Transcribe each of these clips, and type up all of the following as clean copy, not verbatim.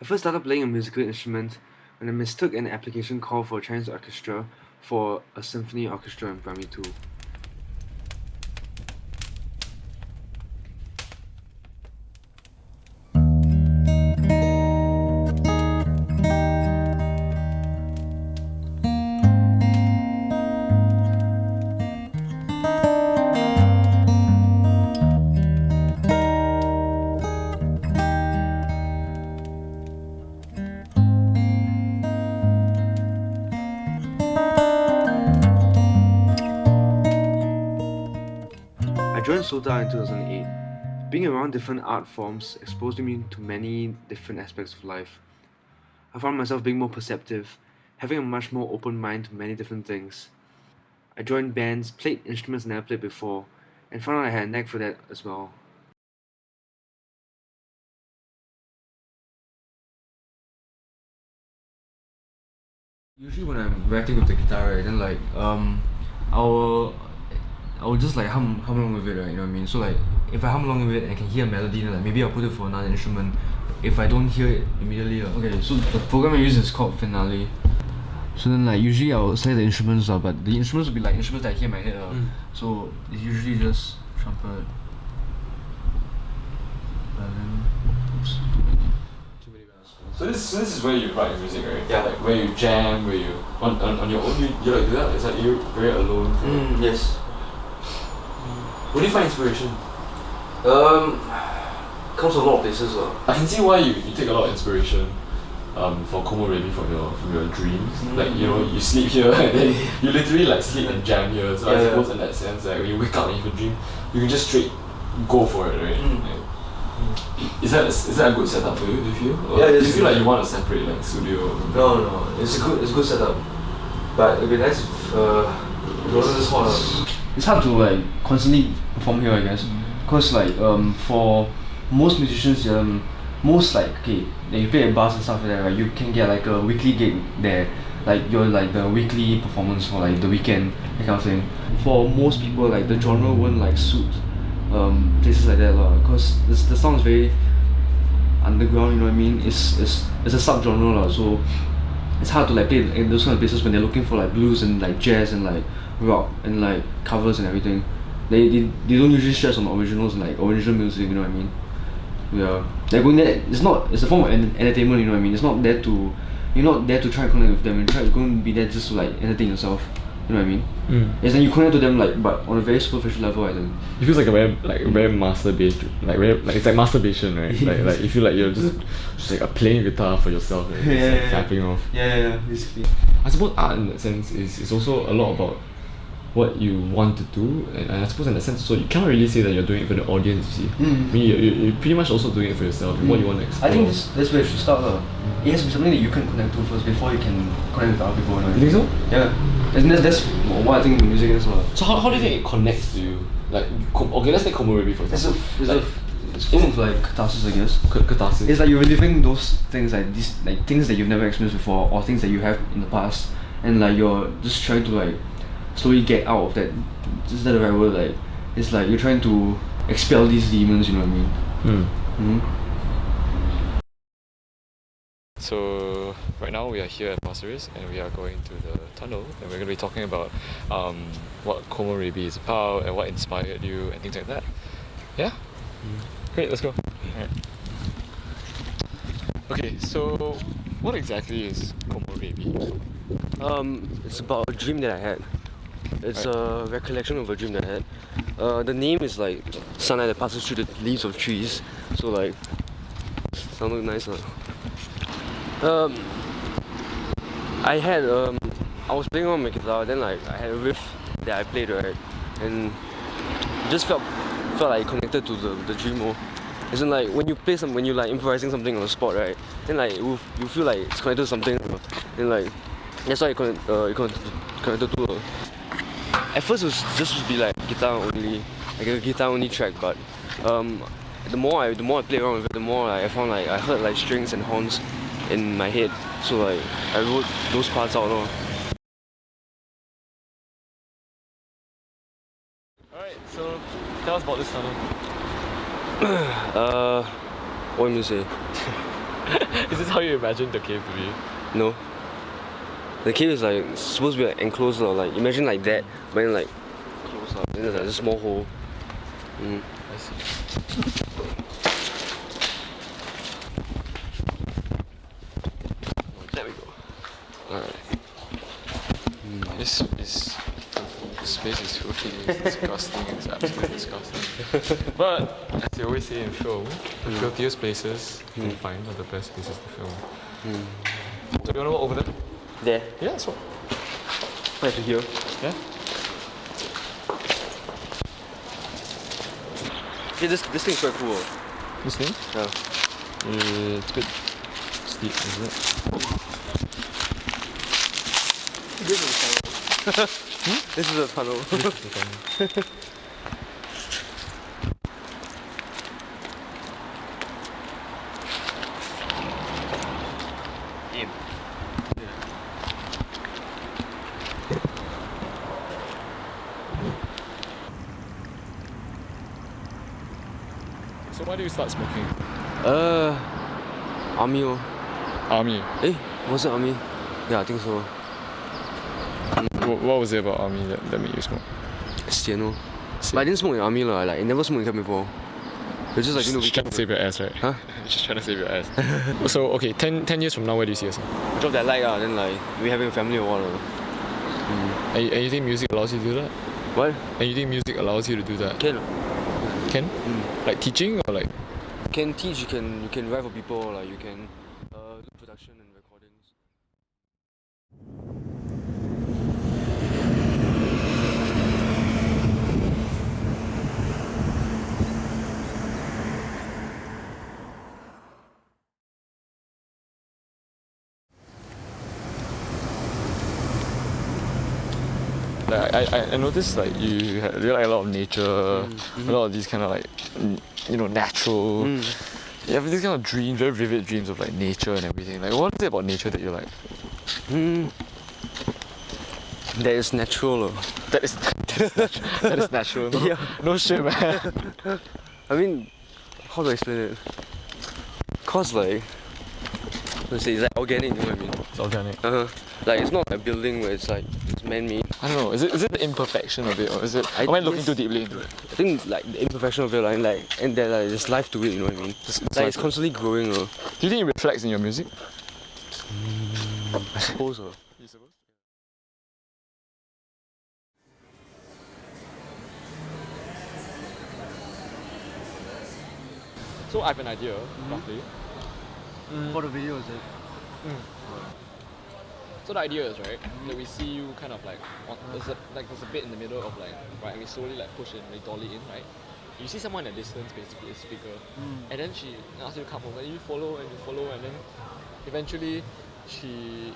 I first started playing a musical instrument when I mistook an application call for a Chinese orchestra for a symphony orchestra in primary 2. I joined SOTA in 2008. Being around different art forms exposed me to many different aspects of life. I found myself being more perceptive, having a much more open mind to many different things. I joined bands, played instruments I never played before, and found out I had a knack for that as well. Usually when I'm writing with the guitar, right, then I will I will just like hum along with it, right? You know what I mean? So like if I hum along with it and I can hear a melody, then like maybe I'll put it for another instrument. If I don't hear it immediately, okay. So the program I use is called Finale. So then like usually I'll select the instruments, but the instruments will be like instruments that I hear in my head. So it's usually just trumpet, violin. Oops, too many bells. So this is where you write your music, right? Yeah. Like where you jam, where you on your own. You like do that? Is that you very alone? Yes. Where do you find inspiration? Comes from a lot of places. I can see why you take a lot of inspiration for Como Rebi from your dreams. Like you sleep here and then you literally like sleep and jam here. So I suppose in that sense, like when you wake up and you have a dream, you can just straight go for it, right? Like, is that a good setup for you? Do you feel? Yeah, it do is. you feel like you want to separate like studio? No, it's a good setup. But it'd be nice if it wasn't this hard. It's hard to like constantly perform here, I guess, cause like for most musicians, most like okay, when you play at bars and stuff like that, right, you can get like a weekly gig there, like you're like the weekly performance for like the weekend, that kind of thing. For most people, like the genre won't like suit places like that, cause the song is very underground. You know what I mean? It's a subgenre, so it's hard to like play in those kind of places when they're looking for like blues and like jazz and like rock and like covers and everything. They don't usually stress on originals and like original music, you know what I mean? Yeah. They're going there, it's a form of entertainment, you know what I mean? It's not there to, you're not there to try and connect with them, you're going to be there just to like entertain yourself. You know what I mean? Yes, and you connect to them like, but on a very superficial level, I think. It feels like a very master based, it's like masturbation, right? like you feel like you're just like playing guitar for yourself, right? It's like tapping off. Yeah, basically. I suppose art in that sense is also a lot about what you want to do, and I suppose in that sense so you cannot really say that you're doing it for the audience, you see. I mean you're pretty much also doing it for yourself, what you want to explore. I think that's where it should start. It has to be something that you can connect to first before you can connect with other people. You know? You think so? Yeah. And that's what I think music is. So how do you think it connects to you? Like, okay, let's take Como Rebi for example. It's full of like catharsis, I guess. Catharsis. It's like you're reliving those things, like these like things that you've never experienced before, or things that you have in the past, and like you're just trying to like slowly get out of that. Is that the right word? Like it's like you're trying to expel these demons. You know what I mean? So right now we are here at Pasir Ris and we are going to the tunnel and we're going to be talking about what Como Rebi is about and what inspired you and things like that. Yeah? Great, let's go. Alright. Okay, so what exactly is Como Rebi? It's about a dream that I had. It's a recollection of a dream that I had. The name is like sunlight that passes through the leaves of trees. So like, sounded nice. I was playing on my guitar, then like I had a riff that I played, right, and just felt like connected to the dream more. Isn't like when you like improvising something on the spot, right? Then like you feel like it's connected to something, then like that's why it connected to. At first it was just to be like guitar only, like a guitar only track, but the more I play around with it, the more I found like I heard like strings and horns in my head, so like I wrote those parts out. Alright, so tell us about this tunnel. What do you say? Is this how you imagine the cave to be? No. The cave is like supposed to be like enclosed, or like imagine like that, but then like closed up. Then there's like a small hole. I see. There we go. Alright. This space is filthy, it's disgusting, it's absolutely disgusting. But as they always say in film, the filthiest places you can find are the best places to film. So do you want to walk over there? There. Yeah, that's what. Right to here. Yeah. Yeah, this thing's quite cool. This thing? Yeah. It's a bit steep, is it? This is a tunnel. So why do you start smoking? Army. Army. Was it army? Yeah, I think so. What was it about army that made you smoke? Sian. But I didn't smoke in army lah. Like I never smoked in camp before. It's just like Just trying to save your ass, right? Huh? Just trying to save your ass. So okay, 10 years from now, where do you see yourself? Job that I like, then like we having a family or what. And you think music allows you to do that? What? And you think music allows you to do that? Can. Can? Like teaching or like? Can teach. You can write for people. Like you can do production and recordings. Like I noticed like you like a lot of nature, a lot of these kind of like natural. You have these kind of dreams, very vivid dreams of like nature and everything. Like what is it about nature that you like? That is natural. That is natural. No, Yeah. no shit, man. I mean, how do I explain it? Cause like, let's say it's like organic. You know what I mean? It's organic. Like it's not a building where it's like it's man-made. I don't know. Is it the imperfection of it, or is it? Am I looking too deeply into it? I think like the imperfection of it, and that like there's life to it. You know what I mean? It's constantly growing. Do you think it reflects in your music? I suppose. You suppose? So I have an idea, roughly. For the video, is it? So the idea is right that we see you kind of like there's a bit in the middle of like right, and we slowly like push it and we dolly in, right. You see someone in the distance, basically a speaker, and then she asks you to come over, and you follow, and then eventually she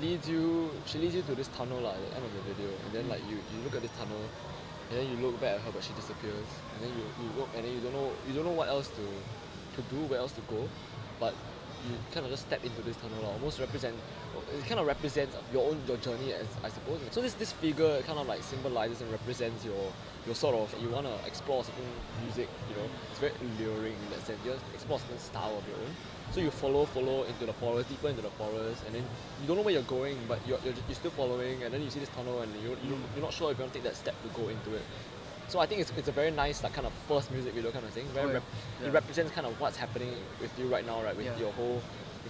leads you to this tunnel at the end of the video, and then like you look at this tunnel, and then you look back at her, but she disappears, and then you look, and then you don't know what else to do, where else to go, but you kind of just step into this tunnel, it kind of represents your journey, as I suppose. So this figure kind of like symbolizes and represents your sort of, you want to explore certain music, it's very alluring in that sense. You explore a certain style of your own. So you follow into the forest, deeper into the forest, and then you don't know where you're going, but you're still following, and then you see this tunnel, and you're not sure if you want to take that step to go into it. So I think it's a very nice like kind of first music video kind of thing. It represents kind of what's happening with you right now, right? With your whole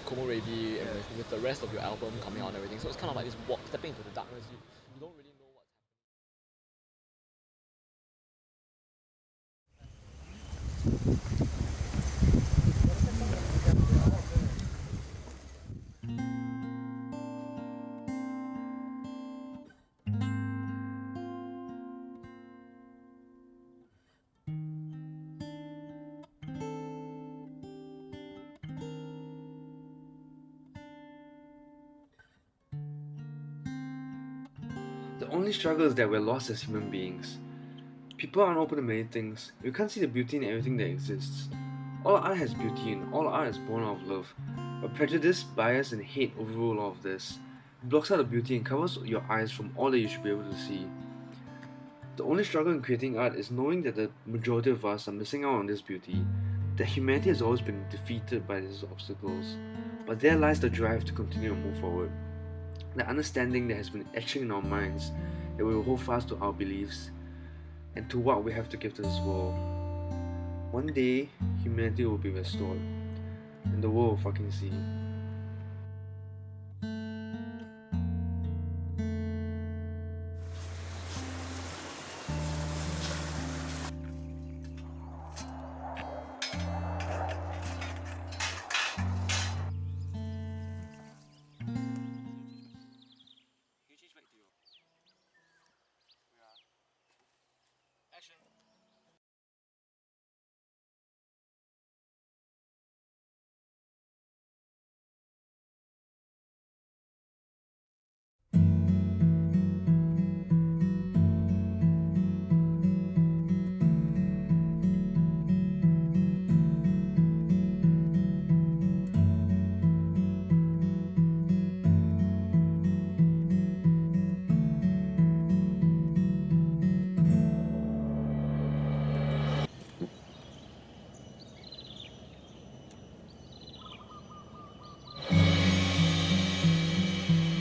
Como Ready and with the rest of your album coming out and everything. So it's kind of like this walk, stepping into the darkness. You don't really know what's The only struggle is that we're lost as human beings. People aren't open to many things. You can't see the beauty in everything that exists. All art has beauty and all art is born out of love. But prejudice, bias and hate overrule all of this. It blocks out the beauty and covers your eyes from all that you should be able to see. The only struggle in creating art is knowing that the majority of us are missing out on this beauty. that humanity has always been defeated by these obstacles, but there lies the drive to continue to move forward. The understanding that has been etching in our minds that we will hold fast to our beliefs and to what we have to give to this world. One day, humanity will be restored, and the world will fucking see. Action.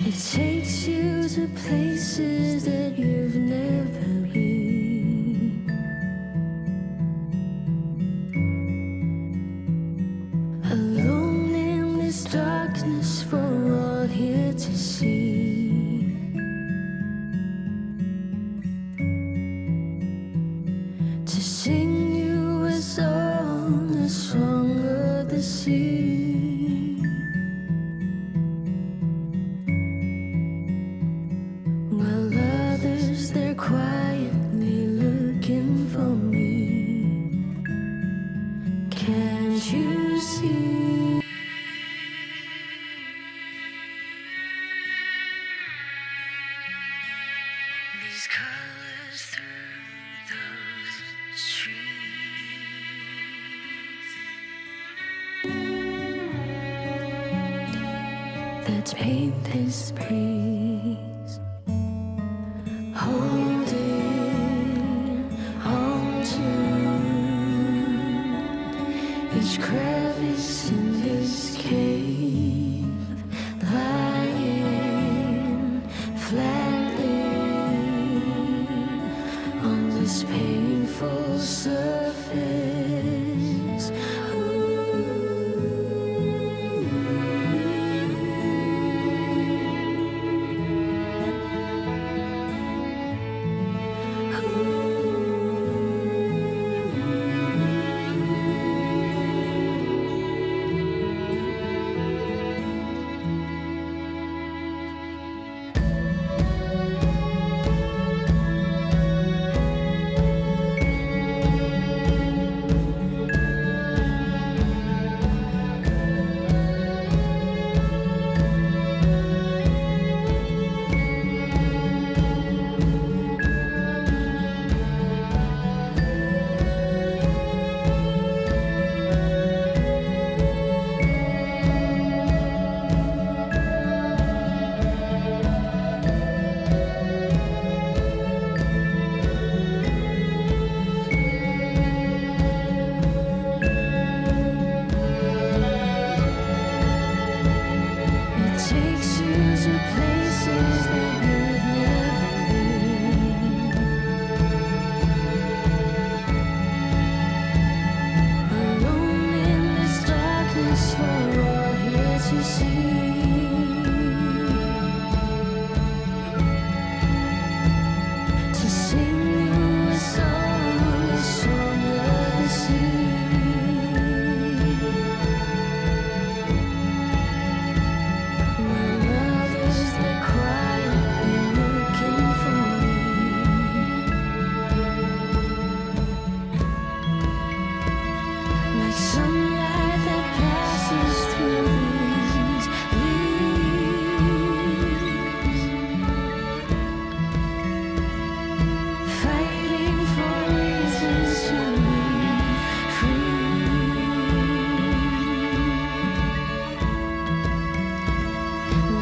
It takes you to places that you've never been. Alone in this darkness for all here to see. To sing you a song, a song of the sea. While others, they're quietly looking for me. Can't you see? These colors through those trees that paint this breeze. Holding on to each crevice in this cave, lying flatly on this painful surface.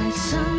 Like some